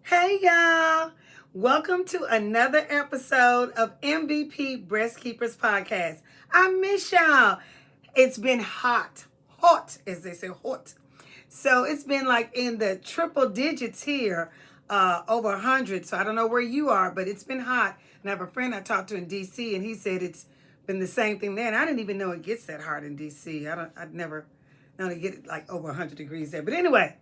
Hey y'all, welcome to another episode of MVP Breast Keepers Podcast. I miss y'all. It's been hot as they say, hot. So it's been like in the triple digits here, over 100. So I don't know where you are, but it's been hot. And I have a friend I talked to in DC, and he said it's been the same thing there. And I didn't even know it gets that hot in DC. I'd never known to get it like over 100 degrees there. But anyway,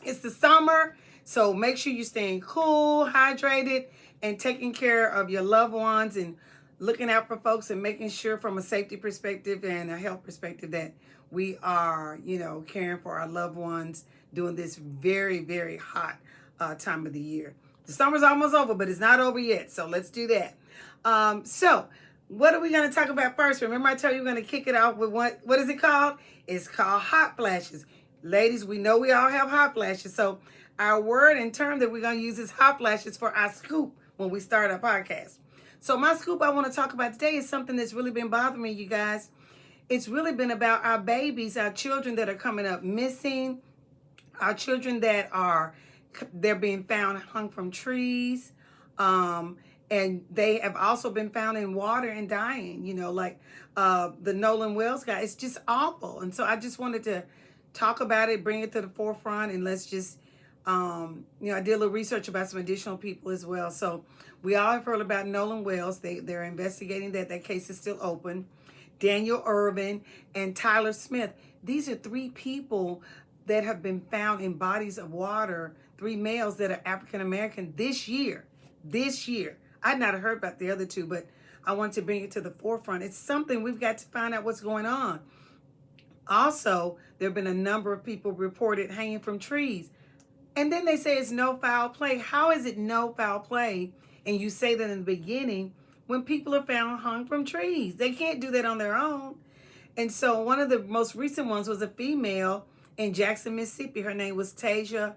it's the summer, so make sure you're staying cool, hydrated, and taking care of your loved ones and looking out for folks and making sure from a safety perspective and a health perspective that we are, caring for our loved ones during this very, very hot time of the year. The summer's almost over, but it's not over yet, so let's do that. So what are we going to talk about first? Remember I told you we're going to kick it off with what is it called? It's called hot flashes. Ladies, we know we all have hot flashes. So our word and term that we're going to use is hot flashes for our scoop when we start our podcast. So my scoop I want to talk about today is something that's really been bothering me, you guys. It's really been about our babies, our children that are coming up missing, our children they're being found hung from trees. And they have also been found in water and dying, like the Nolan Wells guy. It's just awful. And so I just wanted to talk about it, bring it to the forefront, and let's just, I did a little research about some additional people as well. So we all have heard about Nolan Wells. They're investigating that. That case is still open. Daniel Irvin and Tyler Smith. These are three people that have been found in bodies of water, three males that are African-American this year. I'd not heard about the other two, but I wanted to bring it to the forefront. It's something we've got to find out what's going on. Also, there have been a number of people reported hanging from trees. And then they say it's no foul play. How is it no foul play? And you say that in the beginning when people are found hung from trees. They can't do that on their own. And so one of the most recent ones was a female in Jackson, Mississippi. Her name was Tasia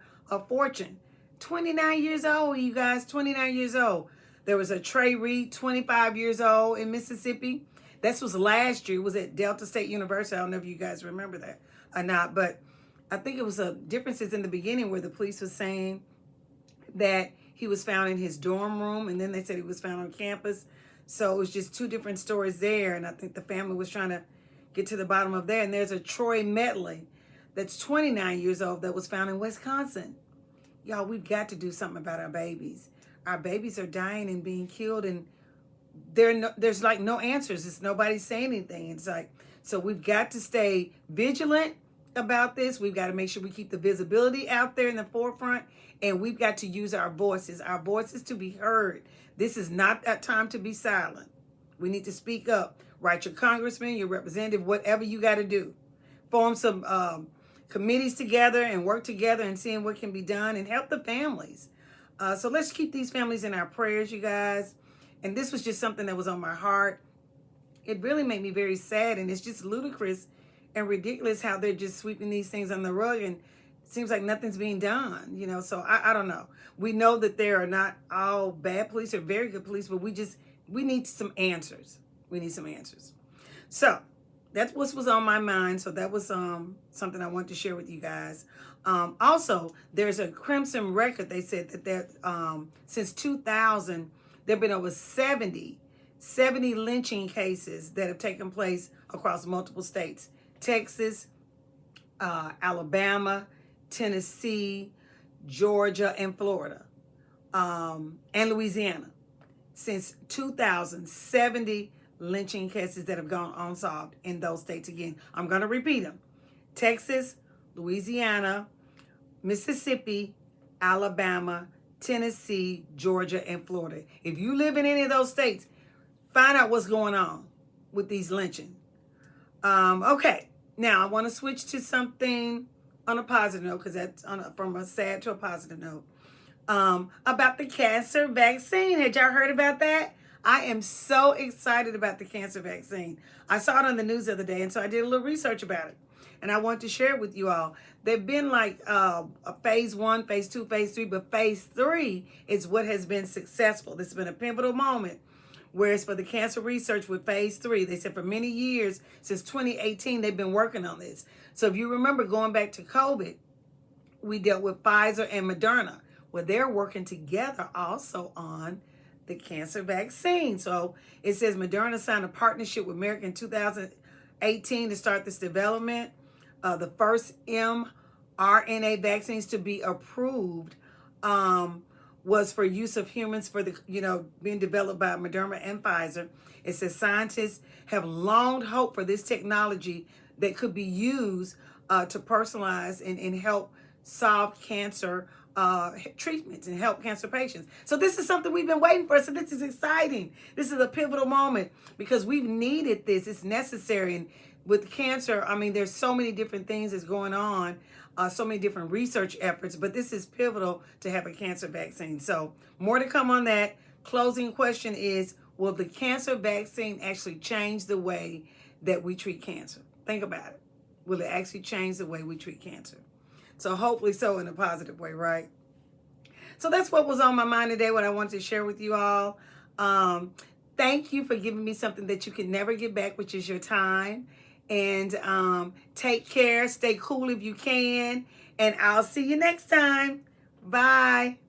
Fortune. 29 years old, you guys, 29 years old. There was a Trey Reed, 25 years old in Mississippi. This was last year. It was at Delta State University. I don't know if you guys remember that or not, but I think it was differences in the beginning where the police was saying that he was found in his dorm room, and then they said he was found on campus. So it was just two different stories there, and I think the family was trying to get to the bottom of that. And there's a Troy Medley that's 29 years old that was found in Wisconsin. Y'all, we've got to do something about our babies. Our babies are dying and being killed, and there's like no answers. It's nobody saying anything. It's like, so we've got to stay vigilant about this. We've got to make sure we keep the visibility out there in the forefront, and we've got to use our voices to be heard. This is not a time to be silent. We need to speak up. Write your congressman, your representative, whatever you got to do. Form some committees together and work together and seeing what can be done and help the families. So let's keep these families in our prayers, you guys. And this was just something that was on my heart. It really made me very sad, and it's just ludicrous and ridiculous how they're just sweeping these things on the rug, and it seems like nothing's being done, So I don't know. We know that there are not all bad police or very good police, but we need some answers. We need some answers. So that's what was on my mind. So that was something I wanted to share with you guys. Also, there's a Crimson record. They said that since 2000, there have been over 70 lynching cases that have taken place across multiple states. Texas, Alabama, Tennessee, Georgia, and Florida, and Louisiana. Since 2000, 70 lynching cases that have gone unsolved in those states. Again, I'm going to repeat them. Texas, Louisiana, Mississippi, Alabama, Tennessee, Georgia, and Florida. If you live in any of those states, find out what's going on with these lynching. Okay, now I want to switch to something on a positive note, because that's from a sad to a positive note. About the cancer vaccine. Had y'all heard about that? I am so excited about the cancer vaccine. I saw it on the news the other day, and so I did a little research about it. And I want to share it with you all. There've been like a phase 1, phase 2, phase 3, but phase 3 is what has been successful. This has been a pivotal moment. Whereas for the cancer research with phase 3, they said for many years, since 2018, they've been working on this. So if you remember going back to COVID, we dealt with Pfizer and Moderna. Well, they're working together also on the cancer vaccine. So it says Moderna signed a partnership with Merck in 2018 to start this development. The first mRNA vaccines to be approved was for use of humans for the, being developed by Moderna and Pfizer. It says scientists have long hoped for this technology that could be used to personalize and help solve cancer treatments and help cancer patients. So this is something we've been waiting for. So this is exciting. This is a pivotal moment because we've needed this. It's necessary. And with cancer, I mean, there's so many different things that's going on, so many different research efforts, but this is pivotal to have a cancer vaccine. So more to come on that. Closing question is, will the cancer vaccine actually change the way that we treat cancer? Think about it. Will it actually change the way we treat cancer? So hopefully so, in a positive way, right? So that's what was on my mind today, what I wanted to share with you all. Thank you for giving me something that you can never get back, which is your time. And take care. Stay cool if you can. And I'll see you next time. Bye.